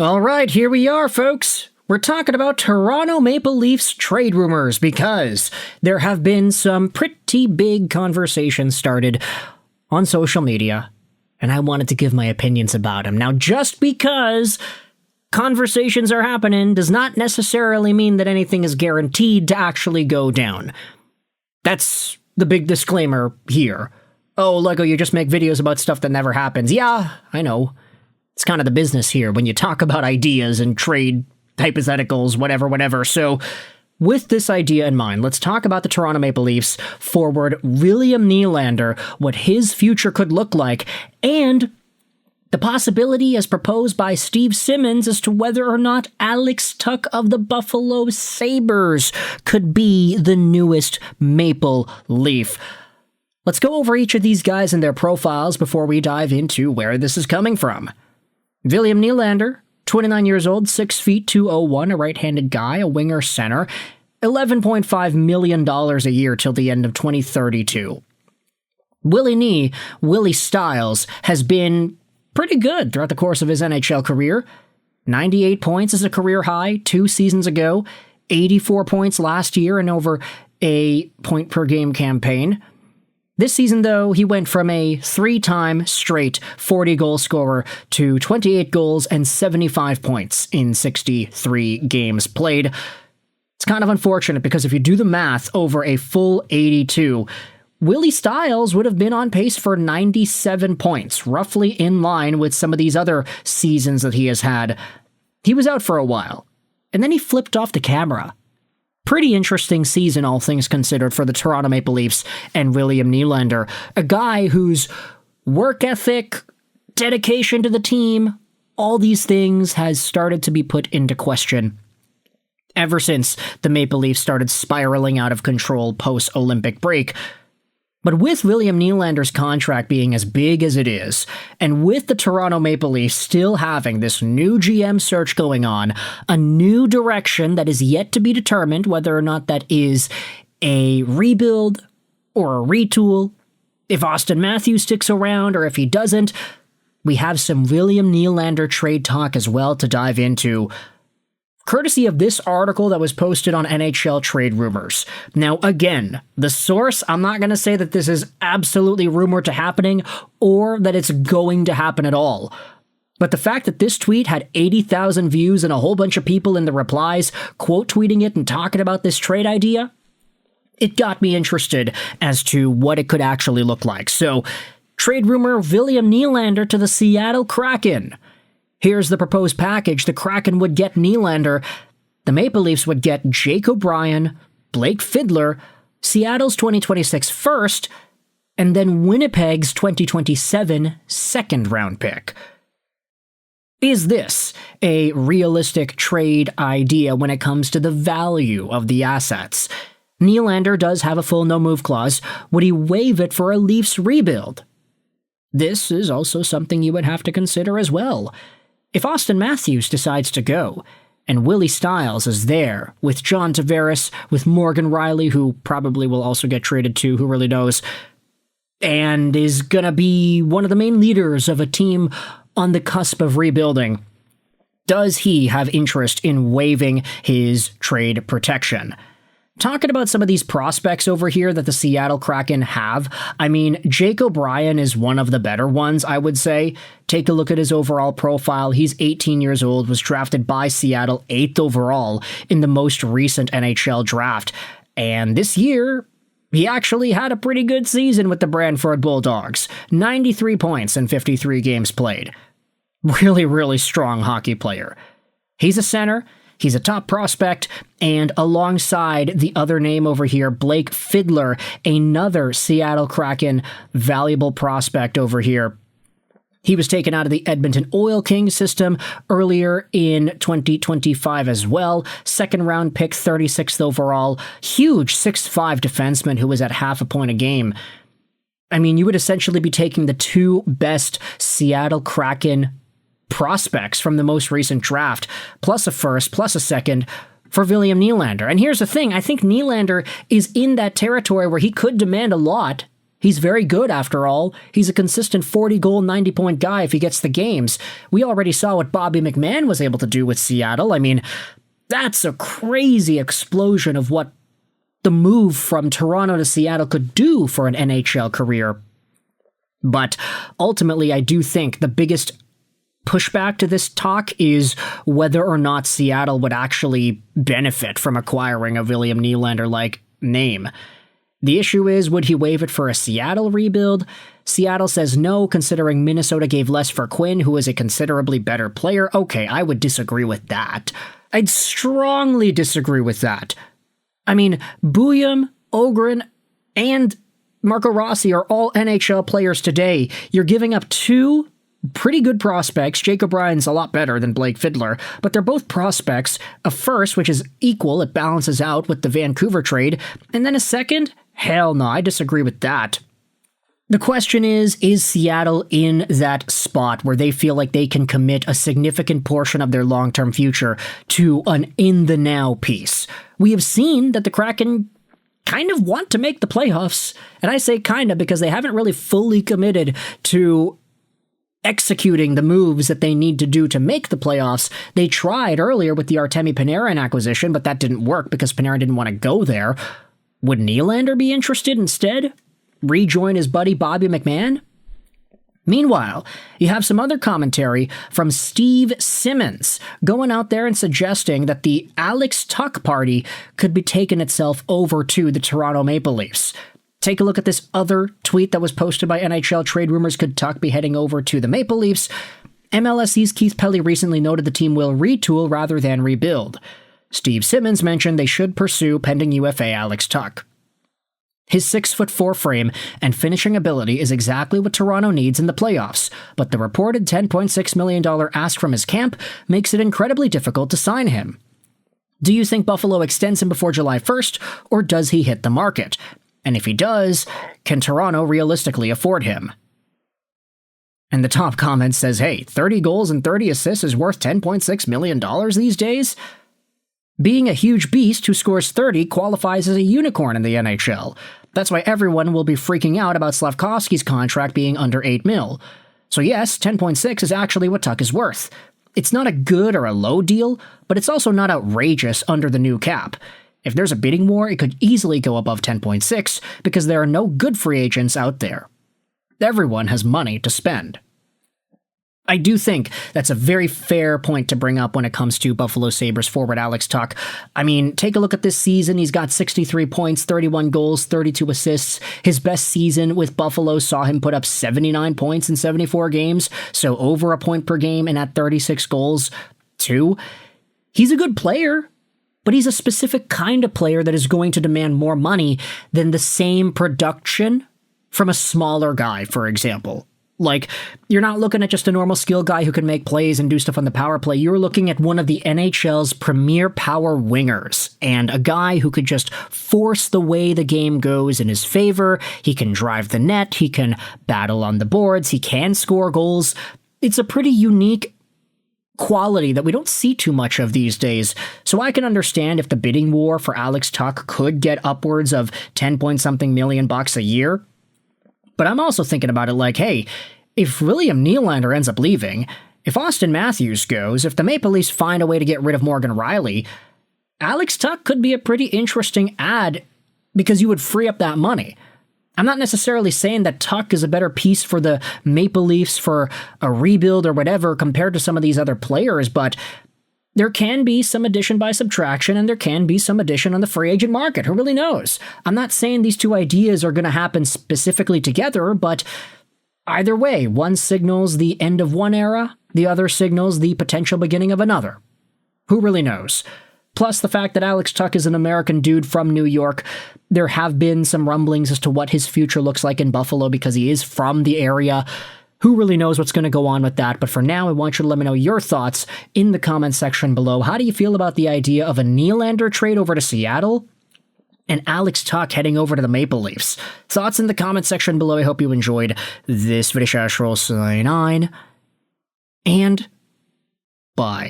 All right, here we are, folks. We're talking about Toronto Maple Leafs trade rumors because there have been some pretty big conversations started on social media, and I wanted to give my opinions about them. Now, just because conversations are happening does not necessarily mean that anything is guaranteed to actually go down. That's the big disclaimer here. Oh, Lego, you just make videos about stuff that never happens. Yeah, I know. It's kind of the business here when you talk about ideas and trade hypotheticals, whatever. So, with this idea in mind, let's talk about the Toronto Maple Leafs forward William Nylander, what his future could look like, and the possibility as proposed by Steve Simmons as to whether or not Alex Tuch of the Buffalo Sabres could be the newest Maple Leaf. Let's go over each of these guys and their profiles before we dive into where this is coming from. William Nylander, 29 years old, 6 feet 201, a right-handed guy, a winger center, $11.5 million a year till the end of 2032. Willie Styles, has been pretty good throughout the course of his NHL career. 98 points is a career high 2 seasons ago, 84 points last year in over a point-per-game campaign. This season, though, he went from a 3-time straight 40-goal scorer to 28 goals and 75 points in 63 games played. It's kind of unfortunate because if you do the math over a full 82, Willie Styles would have been on pace for 97 points, roughly in line with some of these other seasons that he has had. He was out for a while, and then he flipped off the camera. Pretty interesting season, all things considered, for the Toronto Maple Leafs and William Nylander, a guy whose work ethic, dedication to the team, all these things has started to be put into question ever since the Maple Leafs started spiraling out of control post-Olympic break. But with William Nylander's contract being as big as it is, and with the Toronto Maple Leafs still having this new GM search going on, a new direction that is yet to be determined whether or not that is a rebuild or a retool, if Auston Matthews sticks around or if he doesn't, we have some William Nylander trade talk as well to dive into, courtesy of this article that was posted on NHL Trade Rumors. Now, again, the source, I'm not going to say that this is absolutely rumored to happening or that it's going to happen at all. But the fact that this tweet had 80,000 views and a whole bunch of people in the replies quote tweeting it and talking about this trade idea, it got me interested as to what it could actually look like. So, trade rumor William Nylander to the Seattle Kraken. Here's the proposed package. The Kraken would get Nylander. The Maple Leafs would get Jake O'Brien, Blake Fiddler, Seattle's 2026 first, and then Winnipeg's 2027 second-round pick. Is this a realistic trade idea when it comes to the value of the assets? Nylander does have a full no-move clause. Would he waive it for a Leafs rebuild? This is also something you would have to consider as well. If Auston Matthews decides to go, and Willie Styles is there, with John Tavares, with Morgan Rielly, who probably will also get traded too, who really knows, and is gonna be one of the main leaders of a team on the cusp of rebuilding, does he have interest in waiving his trade protection? Talking about some of these prospects over here that the Seattle Kraken have, I mean, Jake O'Brien is one of the better ones, I would say. Take a look at his overall profile. He's 18 years old, was drafted by Seattle 8th overall in the most recent NHL Draft. And this year, he actually had a pretty good season with the Brantford Bulldogs. 93 points in 53 games played. Really strong hockey player. He's a center. He's a top prospect, and alongside the other name over here, Blake Fiddler, another Seattle Kraken valuable prospect over here. He was taken out of the Edmonton Oil Kings system earlier in 2025 as well. Second-round pick, 36th overall. Huge 6'5" defenseman who was at half a point a game. I mean, you would essentially be taking the two best Seattle Kraken prospects from the most recent draft, plus a first, plus a second, for William Nylander. And here's the thing, I think Nylander is in that territory where he could demand a lot He's very good, after all. He's a consistent 40-goal, 90-point guy if he gets the games. We already saw what Bobby McMahon was able to do with Seattle. I mean, that's a crazy explosion of what the move from Toronto to Seattle could do for an NHL career. But ultimately, I do think the biggest pushback to this talk is whether or not Seattle would actually benefit from acquiring a William Nylander-like name. The issue is, would he waive it for a Seattle rebuild? Seattle says no, considering Minnesota gave less for Quinn, who is a considerably better player. Okay, I would disagree with that. I'd strongly disagree with that. I mean, Buyam, Ogren, and Marco Rossi are all NHL players today. You're giving up two pretty good prospects. Jake O'Brien's a lot better than Blake Fiddler, but they're both prospects. A first, which is equal, it balances out with the Vancouver trade, and then a second? Hell no, I disagree with that. The question is Seattle in that spot where they feel like they can commit a significant portion of their long-term future to an in-the-now piece? We have seen that the Kraken kind of want to make the playoffs, and I say kind of because they haven't really fully committed to executing the moves that they need to do to make the playoffs. They tried earlier with the Artemi Panarin acquisition, but that didn't work because Panarin didn't want to go there. Would Nylander be interested instead? Rejoin his buddy Bobby McMahon? Meanwhile, you have some other commentary from Steve Simmons going out there and suggesting that the Alex Tuch party could be taking itself over to the Toronto Maple Leafs. Take a look at this other tweet that was posted by NHL Trade Rumors. Could Tuch be heading over to the Maple Leafs? MLSE's Keith Pelly recently noted the team will retool rather than rebuild. Steve Simmons mentioned they should pursue pending UFA Alex Tuch. His 6'4" frame and finishing ability is exactly what Toronto needs in the playoffs, but the reported $10.6 million ask from his camp makes it incredibly difficult to sign him. Do you think Buffalo extends him before July 1st, or does he hit the market? And if he does, can Toronto realistically afford him? And the top comment says, hey, 30 goals and 30 assists is worth $10.6 million these days? Being a huge beast who scores 30 qualifies as a unicorn in the NHL. That's why everyone will be freaking out about Slavkovsky's contract being under $8 million. So yes, 10.6 is actually what Tuch is worth. It's not a good or a low deal, but it's also not outrageous under the new cap. If there's a bidding war, it could easily go above 10.6 because there are no good free agents out there. Everyone has money to spend. I do think that's a very fair point to bring up when it comes to Buffalo Sabres forward Alex Tuch. I mean, take a look at this season. He's got 63 points, 31 goals, 32 assists. His best season with Buffalo saw him put up 79 points in 74 games, so over a point per game and at 36 goals, too. He's a good player, but he's a specific kind of player that is going to demand more money than the same production from a smaller guy, for example. Like, you're not looking at just a normal skill guy who can make plays and do stuff on the power play. You're looking at one of the NHL's premier power wingers and a guy who could just force the way the game goes in his favor. He can drive the net. He can battle on the boards. He can score goals. It's a pretty unique quality that we don't see too much of these days. So I can understand if the bidding war for Alex Tuch could get upwards of 10-point-something million bucks a year. But I'm also thinking about it like, hey, if William Nylander ends up leaving, if Austin Matthews goes, if the Maple Leafs find a way to get rid of Morgan Rielly, Alex Tuch could be a pretty interesting ad because you would free up that money. I'm not necessarily saying that Tuch is a better piece for the Maple Leafs for a rebuild or whatever compared to some of these other players, but there can be some addition by subtraction, and there can be some addition on the free agent market. Who really knows? I'm not saying these two ideas are going to happen specifically together, but either way, one signals the end of one era, the other signals the potential beginning of another. Who really knows? Plus the fact that Alex Tuch is an American dude from New York, there have been some rumblings as to what his future looks like in Buffalo because he is from the area. Who really knows what's going to go on with that? But for now, I want you to let me know your thoughts in the comments section below. How do you feel about the idea of a Nylander trade over to Seattle and Alex Tuch heading over to the Maple Leafs? Thoughts in the comments section below. I hope you enjoyed this video. Sign on, and bye.